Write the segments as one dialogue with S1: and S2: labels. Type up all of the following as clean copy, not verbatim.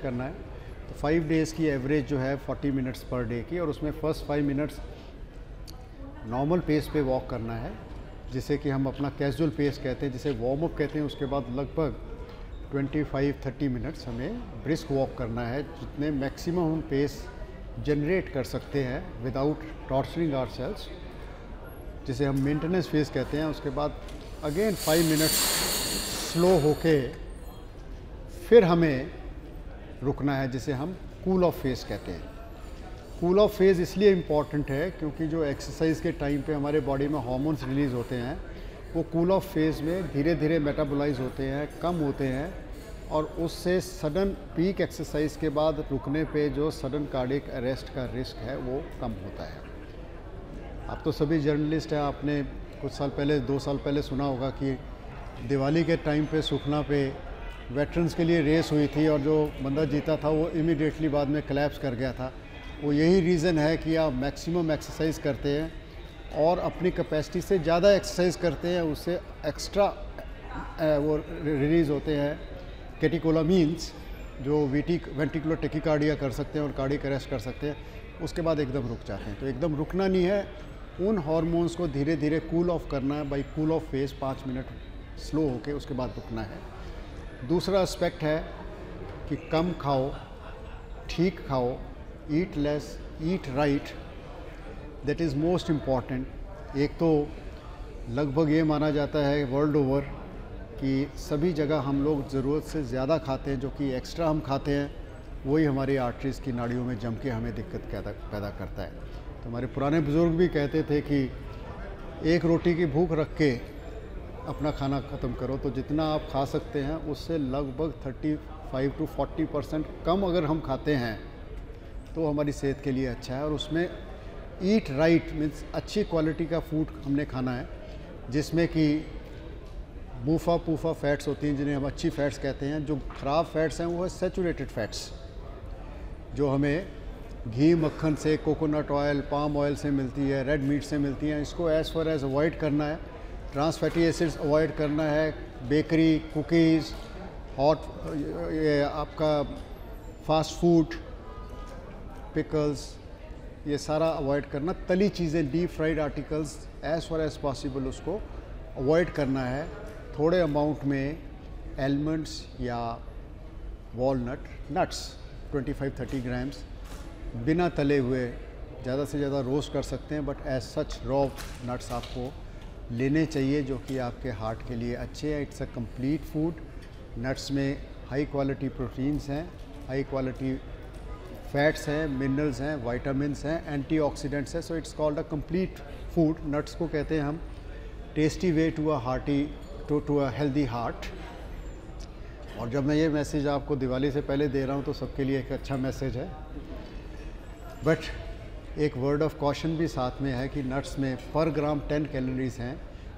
S1: करना है। तो 5 डेज़ की एवरेज जो है 40 मिनट्स पर डे की, और उसमें फर्स्ट 5 मिनट्स नॉर्मल पेस पे वॉक करना है, जिसे कि हम अपना कैजुअल पेस कहते हैं, जिसे वार्म अप कहते हैं। उसके बाद लगभग 25-30 मिनट्स हमें ब्रिस्क वॉक करना है, जितने मैक्सिमम हम पेस जनरेट कर सकते हैं विदाउट टॉर्चरिंग आवरसेल्व्स, जिसे हम मेंटेनेंस फेज कहते हैं। उसके बाद अगेन 5 मिनट्स स्लो होके फिर हमें रुकना है, जिसे हम कूल ऑफ फेज कहते हैं। कूल ऑफ फेज इसलिए इम्पॉर्टेंट है क्योंकि जो एक्सरसाइज के टाइम पे हमारे बॉडी में हार्मोन्स रिलीज़ होते हैं, वो कूल ऑफ फेज में धीरे धीरे मेटाबोलाइज होते हैं, कम होते हैं, और उससे सडन पीक एक्सरसाइज के बाद रुकने पे जो सडन कार्डियक अरेस्ट का रिस्क है वो कम होता है। आप तो सभी जर्नलिस्ट हैं, आपने कुछ साल पहले 2 साल पहले सुना होगा कि दिवाली के टाइम पे सुखना पे वेटरन्स के लिए रेस हुई थी, और जो बंदा जीता था वो इमीडिएटली बाद में कोलैप्स कर गया था। वो यही रीज़न है कि आप मैक्सिमम एक्सरसाइज करते हैं और अपनी कैपेसिटी से ज़्यादा एक्सरसाइज करते हैं, उससे एक्स्ट्रा वो रिलीज़ होते हैं कैटेकोलामीन्स, जो वेंट्रिकुलर टेकिकार्डिया कर सकते हैं और कार्डियक अरेस्ट कर सकते हैं। उसके बाद एकदम रुक जाते हैं। तो एकदम रुकना नहीं है, उन हार्मोन्स को धीरे धीरे कूल ऑफ करना है by cool off phase, 5 minute slow होके उसके बाद रुकना है। दूसरा एस्पेक्ट है कि कम खाओ, ठीक खाओ, eat less, eat right, that is most important. एक तो लगभग ये माना जाता है वर्ल्ड ओवर कि सभी जगह हम लोग ज़रूरत से ज़्यादा खाते हैं, जो कि एक्स्ट्रा हम खाते हैं वही हमारी आर्टरीज़ की नाड़ियों में जम के हमें दिक्कत पैदा करता है। तो हमारे पुराने बुज़ुर्ग भी कहते थे कि एक रोटी की भूख रख के अपना खाना ख़त्म करो। तो जितना आप खा सकते हैं उससे लगभग 35 to 40% कम अगर हम खाते हैं तो हमारी सेहत के लिए अच्छा है। और उसमें ईट राइट मीन्स अच्छी क्वालिटी का फूड हमने खाना है, जिसमें कि बूफा पूफा फैट्स होती हैं, जिन्हें हम अच्छी फैट्स कहते हैं। जो ख़राब फैट्स हैं वो है सैचुरेटेड फैट्स, जो हमें घी मक्खन से, कोकोनट ऑयल, पाम ऑयल से मिलती है, रेड मीट से मिलती हैं। इसको एज़ फार एज अवॉइड करना है। ट्रांस फैटी एसिड्स अवॉइड करना है। बेकरी, कुकीज़, हॉट, ये आपका फास्ट फूड, पिकल्स, ये सारा अवॉइड करना। तली चीज़ें, deep fried articles as far as possible उसको अवॉइड करना है। थोड़े अमाउंट में एलमंड्स या वॉलनट नट्स 25-30 ग्राम्स बिना तले हुए, ज़्यादा से ज़्यादा रोस्ट कर सकते हैं, but as such raw nuts आपको लेने चाहिए, जो कि आपके हार्ट के लिए अच्छे हैं। It's a complete food. Nuts में हाई क्वालिटी प्रोटीन्स हैं, हाई क्वालिटी फैट्स हैं, मिनरल्स हैं, वाइटामिन्स हैं, एंटीऑक्सीडेंट्स हैं। So it's called a complete food. Nuts को कहते हैं हम tasty way to a hearty to a healthy heart. और जब मैं ये मैसेज आपको दिवाली से पहले दे रहा हूँ तो सबके लिए एक अच्छा मैसेज है, बट एक वर्ड ऑफ कॉशन भी साथ में है कि नट्स में पर ग्राम 10 कैलोरीज हैं।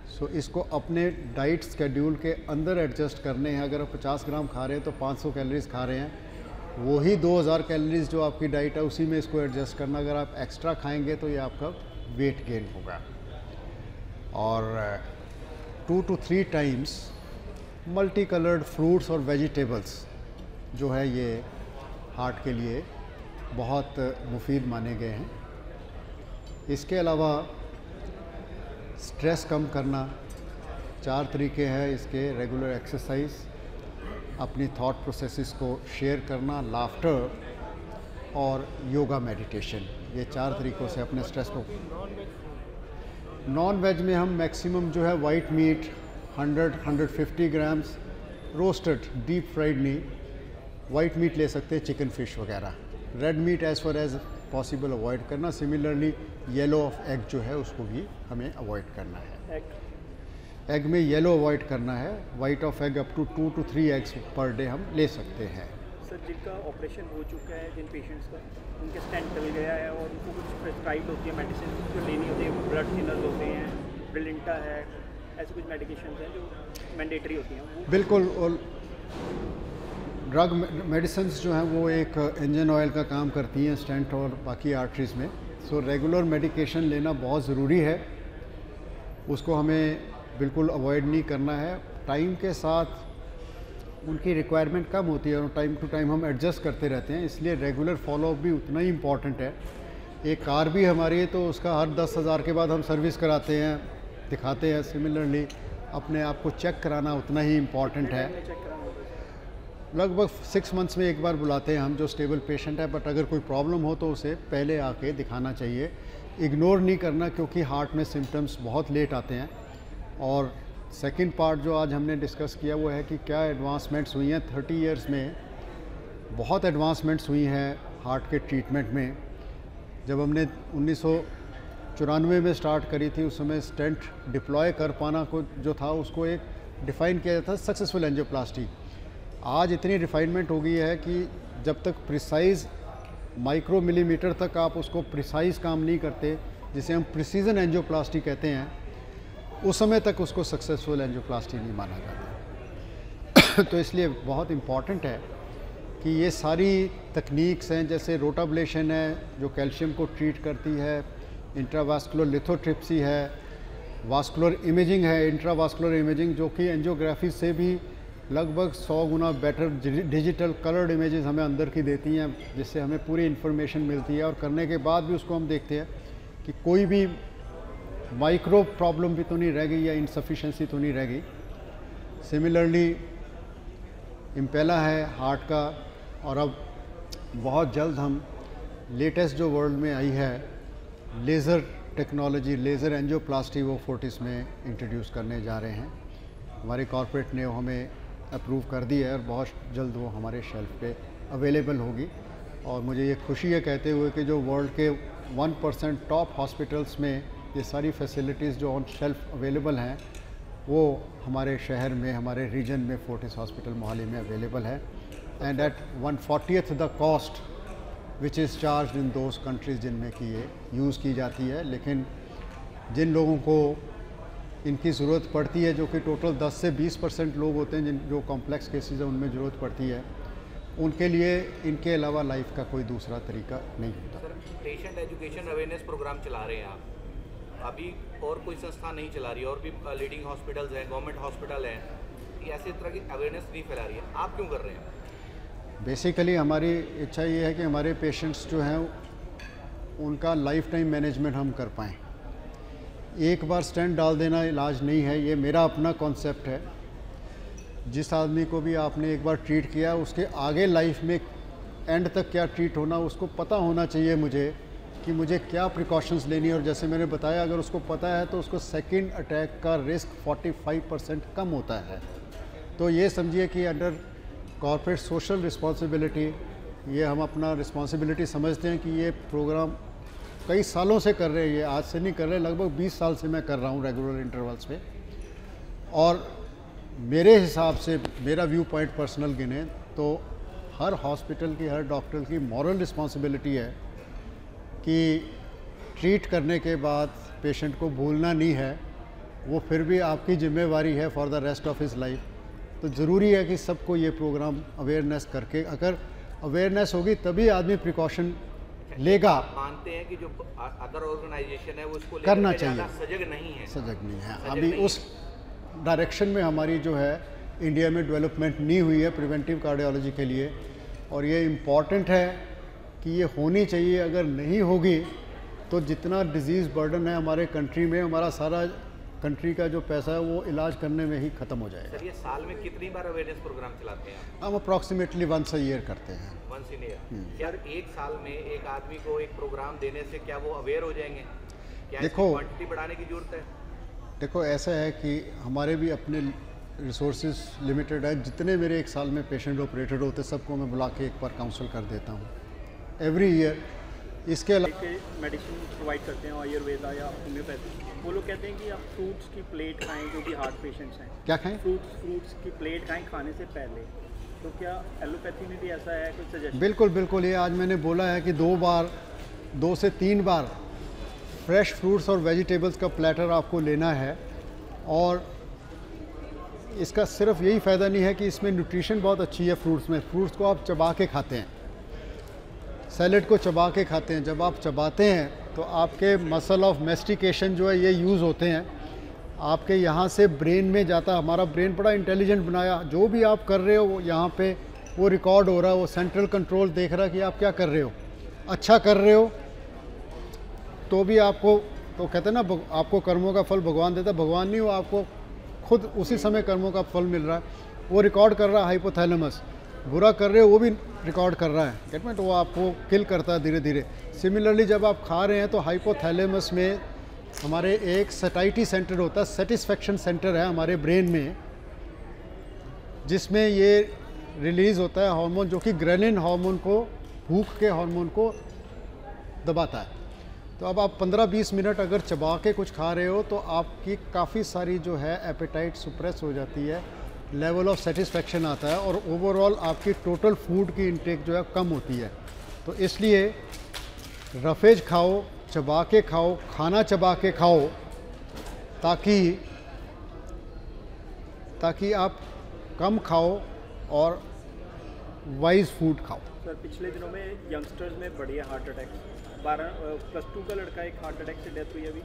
S1: सो इसको अपने डाइट स्केड्यूल के अंदर एडजस्ट करने हैं। अगर आप 50 ग्राम खा रहे हैं तो 500 कैलोरीज खा रहे हैं, वही 2000 कैलोरीज जो आपकी डाइट है उसी में इसको एडजस्ट करना। अगर आप एक्स्ट्रा खाएंगे तो ये आपका वेट गेन होगा। और 2 to 3 times multi coloured fruits और वेजिटेबल्स जो है ये हार्ट के लिए बहुत मुफीद माने गए हैं। इसके अलावा स्ट्रेस कम करना, 4 तरीके हैं इसके। रेगुलर एक्सरसाइज, अपनी थॉट प्रोसेसेस को शेयर करना, लाफ्टर और योगा मेडिटेशन। ये 4 तरीक़ों से अपने स्ट्रेस को। नॉन वेज में हम मैक्सिमम जो है white meat 100-150 grams roasted, deep fried नहीं, वाइट मीट ले सकते हैं, चिकन फिश वगैरह। Red meat as far as possible avoid करना। सिमिलरली येलो ऑफ एग जो है उसको भी हमें अवॉइड करना है। एग में येलो अवॉइड करना है। White of egg up to 2 to 3 eggs per day हम ले सकते हैं।
S2: सर, जिनका ऑपरेशन हो चुका है, जिन पेशेंट्स का उनके स्टेंट चल गया है और उनको कुछ प्रेस्क्राइब होती है मेडिसिन जो लेनी होती है, ब्लड थिनर्स होते हैं, ब्रिलिंटा है, ऐसे कुछ मेडिकेशन हैं जो मैंडेटरी होती हैं?
S1: बिल्कुल। और ड्रग मेडिसिन्स जो हैं वो एक इंजन ऑयल का काम करती हैं स्टेंट और बाकी आर्टरीज़ में। सो रेगुलर मेडिकेशन लेना बहुत ज़रूरी है, उसको हमें बिल्कुल अवॉइड नहीं करना है। टाइम के साथ उनकी रिक्वायरमेंट कम होती है और टाइम टू टाइम हम एडजस्ट करते रहते हैं, इसलिए रेगुलर फॉलोअप भी उतना ही इम्पॉर्टेंट है। एक कार भी हमारी है तो उसका हर 10,000 के बाद हम सर्विस कराते हैं, दिखाते हैं। सिमिलरली अपने आप को चेक कराना उतना ही इम्पॉर्टेंट है। लगभग 6 मंथ्स में एक बार बुलाते हैं हम जो स्टेबल पेशेंट है, बट अगर कोई प्रॉब्लम हो तो उसे पहले आके दिखाना चाहिए, इग्नोर नहीं करना, क्योंकि हार्ट में सिम्टम्स बहुत लेट आते हैं। और सेकंड पार्ट जो आज हमने डिस्कस किया वो है कि क्या एडवांसमेंट्स हुई हैं 30 इयर्स में। बहुत एडवांसमेंट्स हुई हैं हार्ट के ट्रीटमेंट में। जब हमने 1994 में स्टार्ट करी थी, उस समय स्टेंट डिप्लॉय कर पाना को जो था उसको एक डिफ़ाइन किया जाता था सक्सेसफुल एंजियोप्लास्टी। आज इतनी रिफाइनमेंट हो गई है कि जब तक प्रिसाइज़ माइक्रो मिलीमीटर तक आप उसको प्रिसाइज़ काम नहीं करते, जिसे हम प्रिसीजन एंजियोप्लास्टी कहते हैं, उस समय तक उसको सक्सेसफुल एंजियोप्लास्टी नहीं माना जाता। तो इसलिए बहुत इम्पॉर्टेंट है कि ये सारी तकनीक्स हैं, जैसे रोटाब्लेशन है जो कैल्शियम को ट्रीट करती है, इंट्रावास्कुलर लिथोट्रिप्सी है, वास्कुलर इमेजिंग है, इंट्रावास्कुलर इमेजिंग जो कि एंजियोग्राफी से भी लगभग 100 गुना बेटर डिजिटल कलर्ड इमेजेस हमें अंदर की देती हैं, जिससे हमें पूरी इन्फॉर्मेशन मिलती है। और करने के बाद भी उसको हम देखते हैं कि कोई भी माइक्रो प्रॉब्लम भी तो नहीं रह गई या इनसफिशेंसी तो नहीं रह गई। सिमिलरली इम्पेला है हार्ट का, और अब बहुत जल्द हम लेटेस्ट जो वर्ल्ड में आई है लेज़र टेक्नोलॉजी, लेज़र एंजियोप्लास्टी, वो फोर्टिस में इंट्रोड्यूस करने जा रहे हैं। हमारे कॉर्पोरेट ने हमें अप्रूव कर दी है और बहुत जल्द वो हमारे शेल्फ पे अवेलेबल होगी। और मुझे ये खुशी है कहते हुए कि जो वर्ल्ड के 1% टॉप हॉस्पिटल्स में ये सारी फैसिलिटीज़ जो ऑन शेल्फ अवेलेबल हैं वो हमारे शहर में, हमारे रीजन में फोर्टिस हॉस्पिटल मोहाली में अवेलेबल है, and at 1/40th the cost which is charge in those countries जिनमें कि ये यूज़ की जाती है। लेकिन जिन लोगों को इनकी ज़रूरत पड़ती है, जो कि टोटल 10 से 20% लोग होते हैं जिन जो कॉम्प्लेक्स केसेस है उनमें ज़रूरत पड़ती है, उनके लिए इनके अलावा लाइफ का कोई दूसरा तरीका नहीं होता।
S3: Sir, patient education awareness programme चला रहे हैं आप, अभी और कोई संस्था नहीं चला रही है, और भी लीडिंग हॉस्पिटल्स हैं, गवर्नमेंट हॉस्पिटल हैं, ऐसे तरह की अवेयरनेस नहीं फैला रही है, आप क्यों कर रहे हैं?
S1: बेसिकली हमारी इच्छा ये है कि हमारे पेशेंट्स जो हैं उनका लाइफ टाइम मैनेजमेंट हम कर पाएँ। एक बार स्टेंट डाल देना इलाज नहीं है, ये मेरा अपना कॉन्सेप्ट है। जिस आदमी को भी आपने एक बार ट्रीट किया, उसके आगे लाइफ में एंड तक क्या ट्रीट होना उसको पता होना चाहिए मुझे, कि मुझे क्या प्रिकॉशंस लेनी है। और जैसे मैंने बताया, अगर उसको पता है तो उसको सेकंड अटैक का रिस्क 45% कम होता है। तो ये समझिए कि अंडर कॉर्पोरेट सोशल रिस्पॉन्सिबिलिटी, ये हम अपना रिस्पॉन्सिबिलिटी समझते हैं कि ये प्रोग्राम कई सालों से कर रहे हैं, ये आज से नहीं कर रहे, लगभग 20 साल से मैं कर रहा हूँ रेगुलर इंटरवल्स पे। और मेरे हिसाब से, मेरा व्यू पॉइंट पर्सनल गिने तो हर हॉस्पिटल की, हर डॉक्टर की मॉरल रिस्पॉन्सिबिलिटी है कि ट्रीट करने के बाद पेशेंट को भूलना नहीं है, वो फिर भी आपकी जिम्मेवारी है for the rest of his life. तो ज़रूरी है कि सबको ये प्रोग्राम अवेयरनेस करके, अगर अवेयरनेस होगी तभी आदमी प्रिकॉशन लेगा।
S3: मानते हैं कि जो अदर ऑर्गेनाइजेशन है वो इसको
S1: करना चाहिए,
S3: सजग नहीं है,
S1: सजग नहीं है। अभी उस डायरेक्शन में हमारी जो है इंडिया में डेवलपमेंट नहीं हुई है प्रिवेंटिव कार्डियोलॉजी के लिए, और ये इम्पॉर्टेंट है कि ये होनी चाहिए। अगर नहीं होगी तो जितना डिजीज़ बर्डन है हमारे कंट्री में, हमारा सारा कंट्री का जो पैसा है वो इलाज करने में ही ख़त्म हो जाएगा।
S3: सर, ये साल में कितनी बार अवेयरनेस प्रोग्राम चलाते हैं आप?
S1: हम अप्रॉक्सीमेटली वंस अ ईयर करते हैं।
S3: Once in year. यार, एक साल में एक आदमी को एक प्रोग्राम देने से क्या वो अवेयर हो जाएंगे? क्या
S1: देखो,
S3: क्वांटिटी बढ़ाने की जरूरत है?
S1: देखो, ऐसा है कि हमारे भी अपने रिसोर्सेज लिमिटेड है। जितने मेरे एक साल में पेशेंट ऑपरेटेड होते सबको मैं बुला के एक बार काउंसल कर देता हूँ एवरी ईयर। इसके अलावा
S2: मेडिसिन प्रोवाइड करते हैं आयुर्वेदा या होम्योपैथी, वो लोग कहते हैं कि आप फ्रूट्स की प्लेट खाएं जो कि हार्ट पेशेंट्स हैं।
S1: क्या खाएं?
S2: फ्रूट्स की प्लेट खाएं खाने से पहले। तो क्या एलोपैथी में भी ऐसा है, कुछ सजेशन?
S1: बिल्कुल बिल्कुल, ये आज मैंने बोला है कि 2 से 3 बार फ्रेश फ्रूट्स और वेजिटेबल्स का प्लेटर आपको लेना है। और इसका सिर्फ यही फ़ायदा नहीं है कि इसमें न्यूट्रिशन बहुत अच्छी है फ्रूट्स में। फ्रूट्स को आप चबा के खाते हैं, सैलेड को चबा के खाते हैं। जब आप चबाते हैं तो आपके मसल ऑफ मेस्टिकेशन जो है ये यूज़ होते हैं, आपके यहाँ से ब्रेन में जाता। हमारा ब्रेन बड़ा इंटेलिजेंट बनाया, जो भी आप कर रहे हो वो यहाँ पे वो रिकॉर्ड हो रहा है, वो सेंट्रल कंट्रोल देख रहा है कि आप क्या कर रहे हो। अच्छा कर रहे हो तो भी आपको, तो कहते हैं ना आपको कर्मों का फल भगवान देता। भगवान नहीं हो, आपको खुद उसी समय कर्मों का फल मिल रहा है। वो रिकॉर्ड कर रहा है हाइपोथैलेमस। बुरा कर रहे हो वो भी रिकॉर्ड कर रहा है, गेट में, तो वो आपको किल करता है धीरे धीरे। सिमिलरली जब आप खा रहे हैं तो हाइपोथैलेमस में हमारे एक सटाइटी सेंटर होता है, सेटिस्फेक्शन सेंटर है हमारे ब्रेन में, जिसमें ये रिलीज़ होता है हार्मोन जो कि ग्रेलिन हार्मोन को, भूख के हार्मोन को दबाता है। तो अब आप 15-20 मिनट अगर चबा के कुछ खा रहे हो तो आपकी काफ़ी सारी जो है एपेटाइट सुप्रेस हो जाती है, लेवल ऑफ सेटिस्फेक्शन आता है और ओवरऑल आपकी टोटल फूड की इंटेक जो है कम होती है। तो इसलिए रफेज खाओ, चबा के खाओ, खाना चबा के खाओ, ताकि आप कम खाओ और वाइज फूड खाओ।
S2: सर पिछले दिनों में यंगस्टर्स में बढ़ी है हार्ट अटैक। 12+2 का लड़का एक हार्ट अटैक से डेथ हुई है अभी।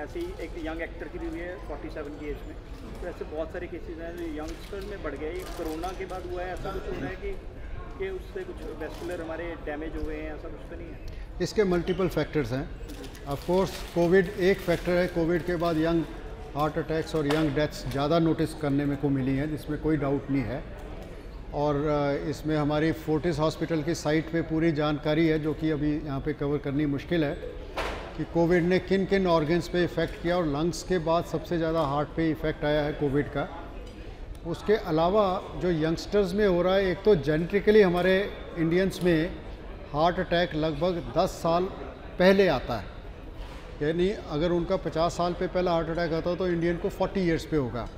S2: ऐसे ही एक यंग एक्टर की भी हुई है 47 की एज में। तो ऐसे बहुत सारे केसेस हैं जो यंगस्टर्स में बढ़ गए। ये कोरोना के बाद हुआ है, ऐसा कुछ हो रहा है कि उससे कुछ वेस्कुलर हमारे डैमेज हुए हैं, ऐसा कुछ तो नहीं है?
S1: इसके मल्टीपल फैक्टर्स हैं। ऑफ कोर्स कोविड एक फैक्टर है। कोविड के बाद यंग हार्ट अटैक्स और यंग डेथ्स ज़्यादा नोटिस करने में को मिली हैं, जिसमें कोई डाउट नहीं है। और इसमें हमारी फोर्टिस हॉस्पिटल की साइट पे पूरी जानकारी है, जो कि अभी यहाँ पे कवर करनी मुश्किल है, कि कोविड ने किन किन ऑर्गन्स पे इफ़ेक्ट किया। और लंग्स के बाद सबसे ज़्यादा हार्ट पे इफ़ेक्ट आया है कोविड का। उसके अलावा जो यंगस्टर्स में हो रहा है, एक तो जेनेटिकली हमारे इंडियंस में हार्ट अटैक लगभग 10 साल पहले आता है। यानी अगर उनका 50 साल पे पहला हार्ट अटैक आता हो तो इंडियन को 40 ईयर्स पे होगा।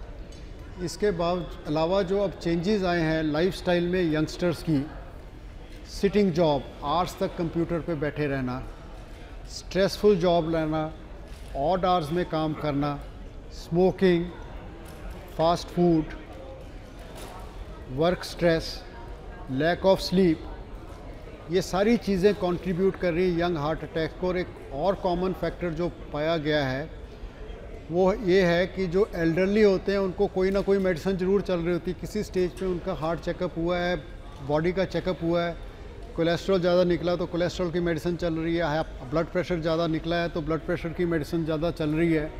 S1: इसके अलावा जो अब चेंजेस आए हैं लाइफस्टाइल में यंगस्टर्स की, सिटिंग जॉब, आवर्स तक कंप्यूटर पे बैठे रहना, स्ट्रेसफुल जॉब लेना, ऑड आवर्स में काम करना, smoking, fast food, work stress, lack of sleep, ये सारी चीज़ें कंट्रीब्यूट कर रही है यंग हार्ट अटैक को। और एक और कॉमन फैक्टर जो पाया गया है वो ये है कि जो एल्डरली होते हैं उनको कोई ना कोई मेडिसिन ज़रूर चल रही होती है। किसी स्टेज पे उनका हार्ट चेकअप हुआ है, बॉडी का चेकअप हुआ है, कोलेस्ट्रॉल ज़्यादा निकला तो कोलेस्ट्रॉल की मेडिसिन चल रही है, ब्लड प्रेशर ज़्यादा निकला है तो ब्लड प्रेशर की मेडिसिन ज़्यादा चल रही है।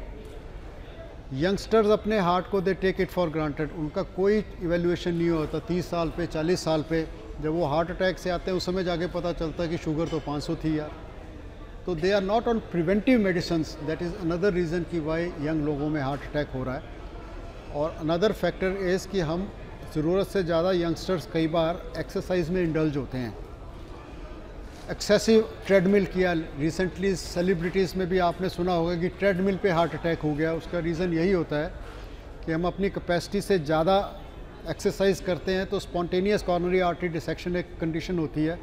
S1: यंगस्टर्स अपने हार्ट को they take it for granted, उनका कोई इवेल्युएशन नहीं होता। 30 साल पे, 40 साल पे जब वो हार्ट अटैक से आते हैं उस समय जाके पता चलता है कि शुगर तो 500 थी यार। तो they are not on preventive medicines. That is another reason कि वाई यंग लोगों में हार्ट अटैक हो रहा है। और अनदर फैक्टर इज़ कि हम ज़रूरत से ज़्यादा यंगस्टर्स कई बार एक्सरसाइज में इंडल्ज होते हैं। एक्सेसिव ट्रेडमिल किया, रिसेंटली सेलिब्रिटीज़ में भी आपने सुना होगा कि ट्रेडमिल पे हार्ट अटैक हो गया। उसका रीज़न यही होता है कि हम अपनी कैपेसिटी से ज़्यादा एक्सरसाइज करते हैं तो स्पॉन्टेनियस कॉर्नरी आर्टरी डिसेक्शन एक कंडीशन होती है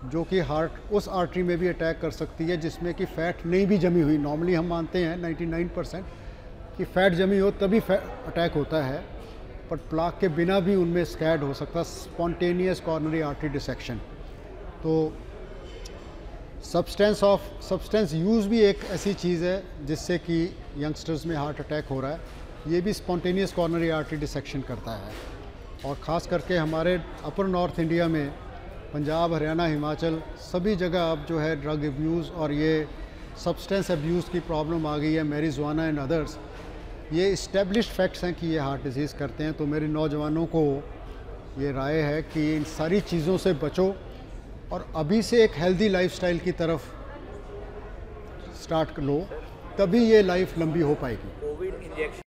S1: जो कि हार्ट उस आर्टरी में भी अटैक कर सकती है जिसमें कि फ़ैट नहीं भी जमी हुई। नॉर्मली हम मानते हैं 99% कि फ़ैट जमी हो तभी अटैक होता है, बट प्लाक के बिना भी उनमें स्कैड हो सकता है, स्पॉन्टेनियस कॉर्नरी आर्टरी डिसेक्शन। तो सब्सटेंस यूज़ भी एक ऐसी चीज़ है जिससे कि यंगस्टर्स में हार्ट अटैक हो रहा है। ये भी स्पॉन्टेनियस कॉर्नरी आर्टरी डिसेक्शन करता है। और ख़ास करके हमारे अपर नॉर्थ इंडिया में पंजाब, हरियाणा, हिमाचल सभी जगह अब जो है ड्रग अब्यूज़ और ये सब्सटेंस अब्यूज़ की प्रॉब्लम आ गई है, मैरिजुआना एंड अदर्स। ये इस्टेब्लिश्ड फैक्ट्स हैं कि ये हार्ट डिजीज़ करते हैं। तो मेरे नौजवानों को ये राय है कि इन सारी चीज़ों से बचो और अभी से एक हेल्दी लाइफस्टाइल की तरफ स्टार्ट लो, तभी ये लाइफ लंबी हो पाएगी।
S3: Covid injection